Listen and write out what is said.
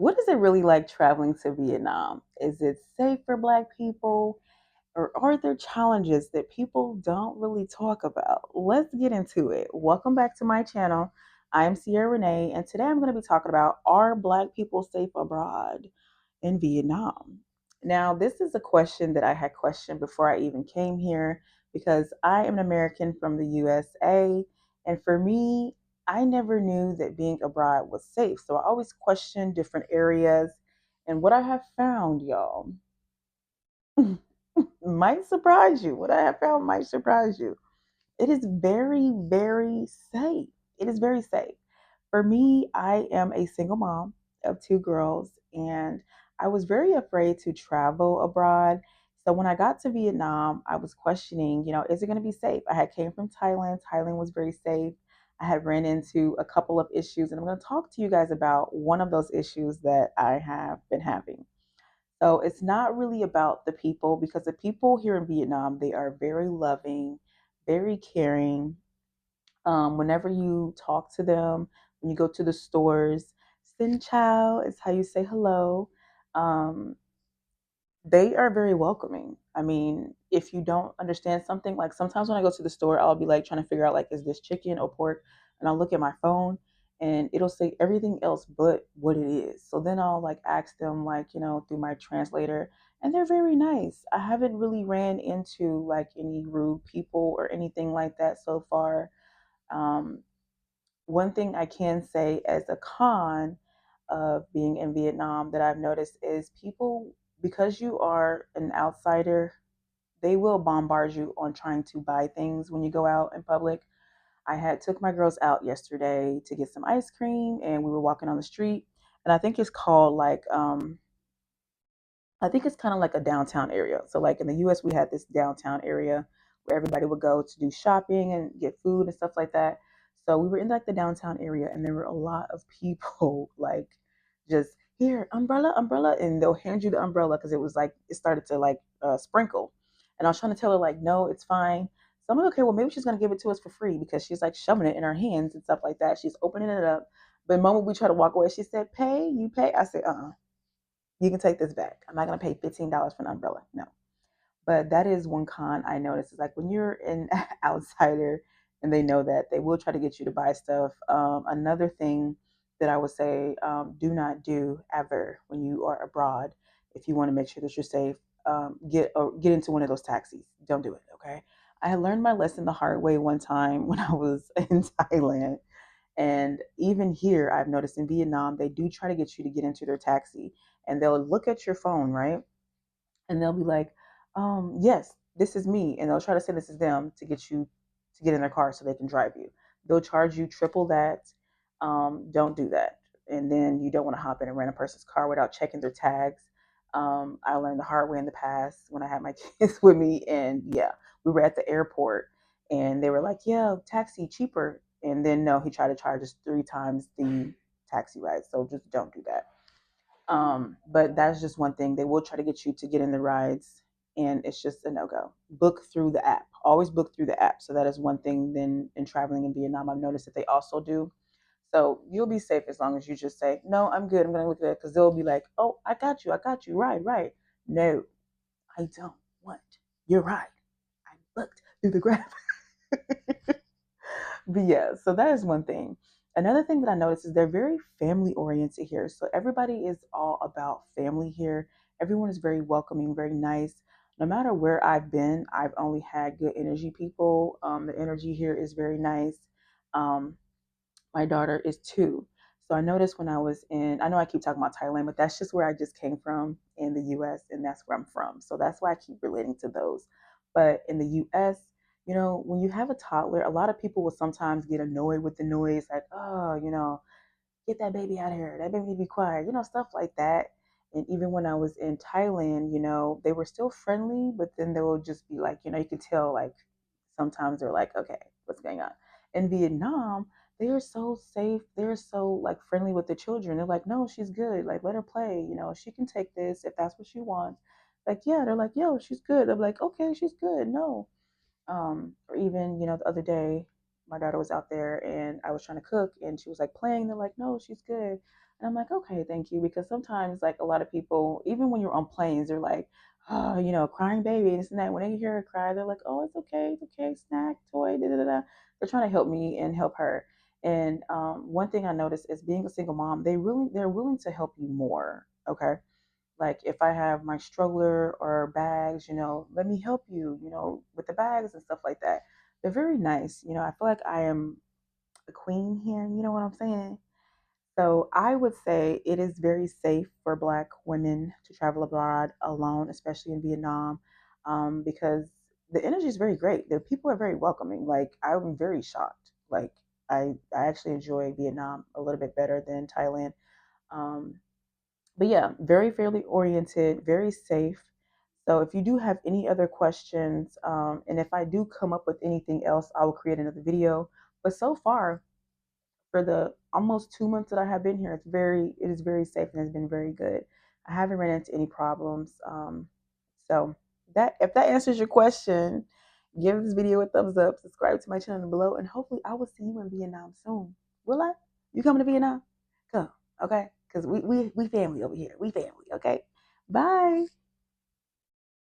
What is it really like traveling to Vietnam? Is it safe for Black people? Or are there challenges that people don't really talk about? Let's get into it. Welcome back to my channel. I am Sierra Renee, and today I'm going to be talking about, are Black people safe abroad in Vietnam? Now, this is a question that I had questioned before I even came here because I am an American from the USA. And for me, I never knew that being abroad was safe. So I always questioned different areas. And what I have found, y'all, might surprise you. What I have found might surprise you. It is very, very safe. It is very safe. For me, I am a single mom of two girls, and I was very afraid to travel abroad. So when I got to Vietnam, I was questioning, is it going to be safe? I had came from Thailand. Thailand was very safe. I had ran into a couple of issues, and I'm going to talk to you guys about one of those issues that I have been having. So it's not really about the people because the people here in Vietnam, they are very loving, very caring. Whenever you talk to them, when you go to the stores, Xin Chao is how you say hello. Um, they are very welcoming. I mean, if you don't understand something, like sometimes when I go to the store, I'll be like trying to figure out like, is this chicken or pork? And I'll look at my phone and it'll say everything else but what it is. So then I'll like ask them like, through my translator, and they're very nice. I haven't really ran into like any rude people or anything like that so far. Um, One thing I can say as a con of being in Vietnam that I've noticed is people, because you are an outsider, they will bombard you on trying to buy things when you go out in public. I had took my girls out yesterday to get some ice cream and we were walking on the street, and I think it's called like I think it's kind of like a downtown area. So like in the US we had this downtown area where everybody would go to do shopping and get food and stuff like that. So we were in like the downtown area and there were a lot of people like just here, umbrella, umbrella, and they'll hand you the umbrella because it was like it started to like sprinkle. And I was trying to tell her like, no, it's fine. So I'm like, okay, well maybe she's gonna give it to us for free because she's like shoving it in her hands and stuff like that. She's opening it up. But the moment we try to walk away, she said, pay, you pay. I said, you can take this back. I'm not going to pay $15 for an umbrella. No. But that is one con I noticed. Is like when you're an outsider and they know that, they will try to get you to buy stuff. Another thing that I would say, do not do ever when you are abroad, if you want to make sure that you're safe, get into one of those taxis. Don't do it. Okay. I had learned my lesson the hard way one time when I was in Thailand, and even here, I've noticed in Vietnam, they do try to get you to get into their taxi and they'll look at your phone, right? And they'll be like, yes, this is me. And they'll try to say this is them to get you to get in their car so they can drive you. They'll charge you triple that. Don't do that. And then you don't want to hop in a random person's car without checking their tags. I learned the hard way in the past when I had my kids with me. And yeah, we were at the airport and they were like, yeah, taxi cheaper. And then no, he tried to charge us three times the taxi ride. So just don't do that. But that's just one thing. They will try to get you to get in the rides, and it's just a no go. Book through the app. Always book through the app. So that is one thing. Then in traveling in Vietnam, I've noticed that they also do. So you'll be safe as long as you just say, no, I'm good. I'm going to look at it because they'll be like, oh, I got you. I got you. Right, right. No, I don't want your ride. I booked through the grab. But yeah, so that is one thing. Another thing that I noticed is they're very family oriented here. So everybody is all about family here. Everyone is very welcoming, very nice. No matter where I've been, I've only had good energy people. The energy here is very nice. Um, my daughter is 2. So I noticed when I was in, I know I keep talking about Thailand, but that's just where I just came from in the US and that's where I'm from. So that's why I keep relating to those. But in the US, when you have a toddler, a lot of people will sometimes get annoyed with the noise, like, oh, get that baby out of here. That baby need to be quiet, stuff like that. And even when I was in Thailand, they were still friendly, but then they will just be like, you can tell like sometimes they're like, okay, what's going on? In Vietnam, they are so safe. They're so like friendly with the children. They're like, no, she's good. Like, let her play. She can take this if that's what she wants. Like, yeah, they're like, yo, she's good. I'm like, okay, she's good. No. Or even, the other day, my daughter was out there and I was trying to cook and she was like playing. They're like, no, she's good. And I'm like, okay, thank you. Because sometimes, like a lot of people, even when you're on planes, they're like, oh, crying baby, and this and that. When they hear her cry, they're like, oh, it's okay, snack, toy, da da da. Da. They're trying to help me and help her. And one thing I noticed is being a single mom, they're willing to help you more. Okay, like if I have my stroller or bags, let me help you, with the bags and stuff like that. They're very nice. I feel like I am a queen here. You know what I'm saying? So I would say it is very safe for Black women to travel abroad alone, especially in Vietnam, because the energy is very great. The people are very welcoming. Like I'm very shocked. Like I actually enjoy Vietnam a little bit better than Thailand. Um, but yeah, very fairly oriented, very safe. So if you do have any other questions, and if I do come up with anything else, I will create another video. But so far, for the almost 2 months that I have been here, it is very safe and has been very good. I haven't ran into any problems. So that if that answers your question, give this video a thumbs up, subscribe to my channel below, and hopefully I will see you in Vietnam soon. Will I? You coming to Vietnam? Come, okay? Because we family over here. We family, okay? Bye.